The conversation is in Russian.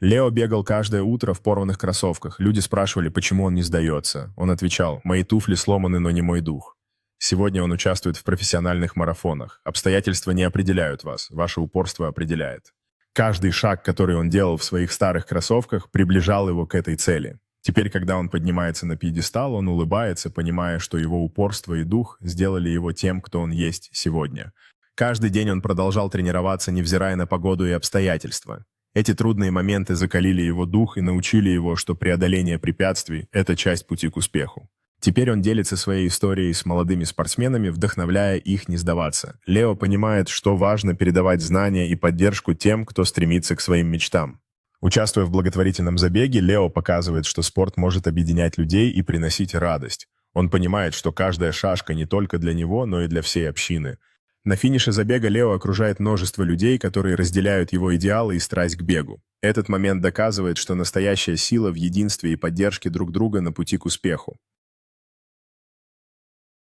Лео бегал каждое утро в порванных кроссовках. Люди спрашивали, почему он не сдается. Он отвечал: «Мои туфли сломаны, но не мой дух». Сегодня он участвует в профессиональных марафонах. Обстоятельства не определяют вас, ваше упорство определяет. Каждый шаг, который он делал в своих старых кроссовках, приближал его к этой цели. Теперь, когда он поднимается на пьедестал, он улыбается, понимая, что его упорство и дух сделали его тем, кто он есть сегодня. Каждый день он продолжал тренироваться, невзирая на погоду и обстоятельства. Эти трудные моменты закалили его дух и научили его, что преодоление препятствий – это часть пути к успеху. Теперь он делится своей историей с молодыми спортсменами, вдохновляя их не сдаваться. Лео понимает, что важно передавать знания и поддержку тем, кто стремится к своим мечтам. Участвуя в благотворительном забеге, Лео показывает, что спорт может объединять людей и приносить радость. Он понимает, что каждая шашка не только для него, но и для всей общины. На финише забега Лео окружает множество людей, которые разделяют его идеалы и страсть к бегу. Этот момент доказывает, что настоящая сила в единстве и поддержке друг друга на пути к успеху.